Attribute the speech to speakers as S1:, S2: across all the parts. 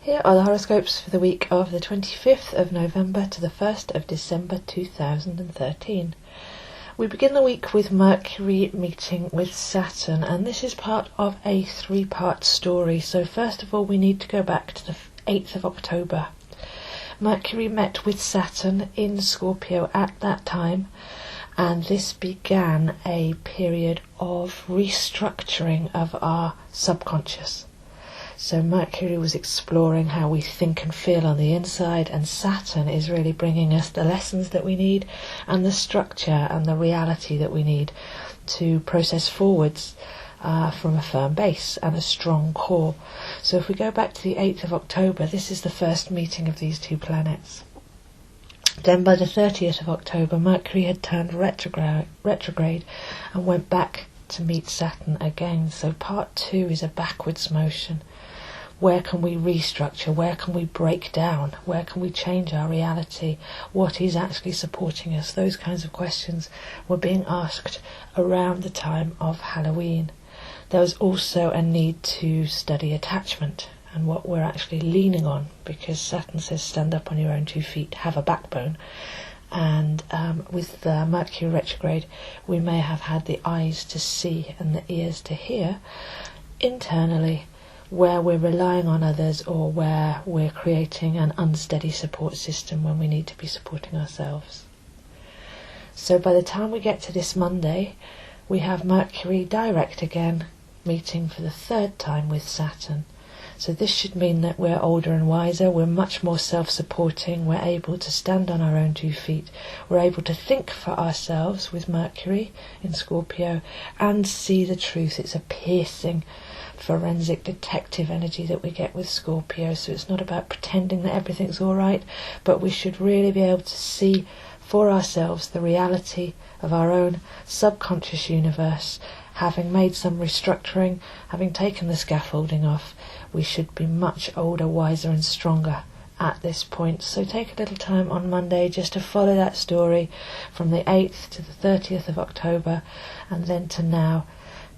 S1: Here are the horoscopes for the week of the 25th of November to the 1st of December 2013. We begin the week with Mercury meeting with Saturn, and this is part of a three-part story. So first of all, we need to go back to the 8th of October. Mercury met with Saturn in Scorpio at that time, and this began a period of restructuring of our subconscious. So Mercury was exploring how we think and feel on the inside, and Saturn is really bringing us the lessons that we need and the structure and the reality that we need to process forwards from a firm base and a strong core. So if we go back to the 8th of October, this is the first meeting of these two planets. Then by the 30th of October, Mercury had turned retrograde and went back to meet Saturn again. So part 2 is a backwards motion. Where can we restructure? Where can we break down? Where can we change our reality? What is actually supporting us? Those kinds of questions were being asked around the time of Halloween. There was also a need to study attachment and what we're actually leaning on, because Saturn says stand up on your own 2 feet, have a backbone. And with the Mercury retrograde, we may have had the eyes to see and the ears to hear internally, where we're relying on others or where we're creating an unsteady support system when we need to be supporting ourselves. So by the time we get to this Monday, we have Mercury Direct again, meeting for the 3rd time with Saturn. So this should mean that we're older and wiser, we're much more self-supporting, we're able to stand on our own 2 feet, we're able to think for ourselves with Mercury in Scorpio and see the truth. It's a piercing, forensic detective energy that we get with Scorpio. So it's not about pretending that everything's all right, but we should really be able to see for ourselves the reality of our own subconscious universe. Having made some restructuring, having taken the scaffolding off, we should be much older, wiser and stronger at this point. So take a little time on Monday just to follow that story from the 8th to the 30th of October and then to now,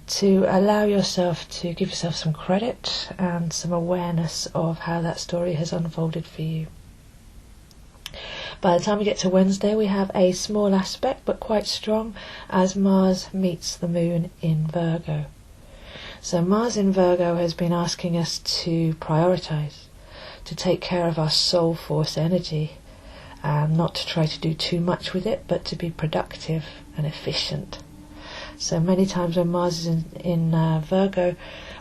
S1: to allow yourself to give yourself some credit and some awareness of how that story has unfolded for you. By the time we get to Wednesday, we have a small aspect but quite strong as Mars meets the Moon in Virgo. So Mars in Virgo has been asking us to prioritise, to take care of our soul force energy, and not to try to do too much with it, but to be productive and efficient. So many times when Mars is in Virgo,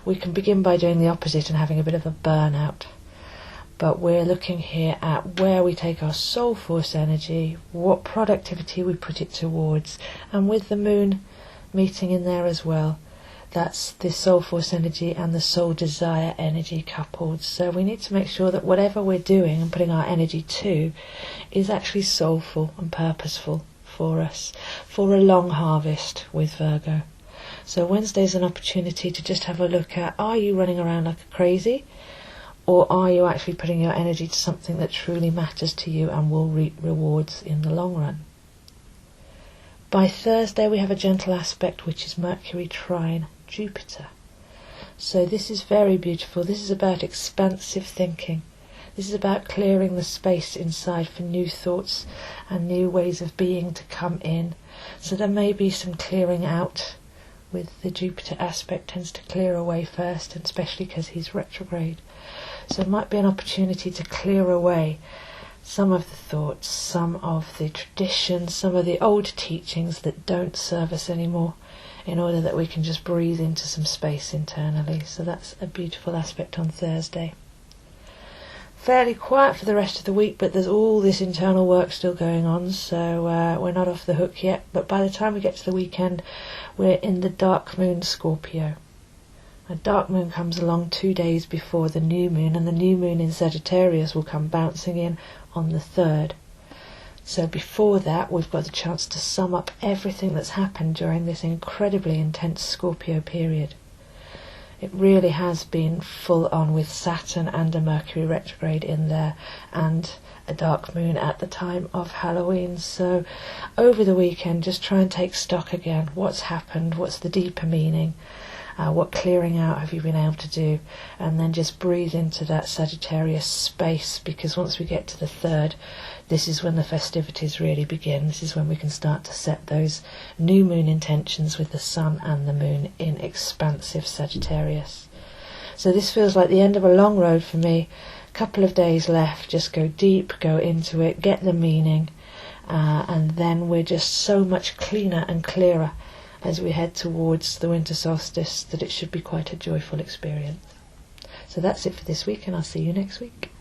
S1: we can begin by doing the opposite and having a bit of a burnout. But we're looking here at where we take our soul force energy, what productivity we put it towards, and with the Moon meeting in there as well, that's the soul force energy and the soul desire energy coupled. So we need to make sure that whatever we're doing and putting our energy to is actually soulful and purposeful for us, for a long harvest with Virgo. So Wednesday's an opportunity to just have a look at, are you running around like a crazy, or are you actually putting your energy to something that truly matters to you and will reap rewards in the long run? By Thursday we have a gentle aspect, which is Mercury trine Jupiter. So this is very beautiful. This is about expansive thinking. This is about clearing the space inside for new thoughts and new ways of being to come in. So there may be some clearing out with the Jupiter aspect, tends to clear away first, and especially because he's retrograde. So it might be an opportunity to clear away some of the thoughts, some of the traditions, some of the old teachings that don't serve us anymore, in order that we can just breathe into some space internally. So that's a beautiful aspect on Thursday. Fairly quiet for the rest of the week, but there's all this internal work still going on, so we're not off the hook yet. But by the time we get to the weekend, we're in the dark moon Scorpio. A dark moon comes along 2 days before the new moon, and the new moon in Sagittarius will come bouncing in on the 3rd. So before that, we've got the chance to sum up everything that's happened during this incredibly intense Scorpio period. It really has been full on with Saturn and a Mercury retrograde in there, and a dark moon at the time of Halloween. So over the weekend, just try and take stock again. What's happened? What's the deeper meaning? What clearing out have you been able to do? And then just breathe into that Sagittarius space, because once we get to the 3rd, this is when the festivities really begin. This is when we can start to set those new moon intentions with the Sun and the Moon in expansive Sagittarius. So this feels like the end of a long road for me. A couple of days left. Just go deep, go into it, get the meaning, and then we're just so much cleaner and clearer as we head towards the winter solstice that it should be quite a joyful experience. So that's it for this week, and I'll see you next week.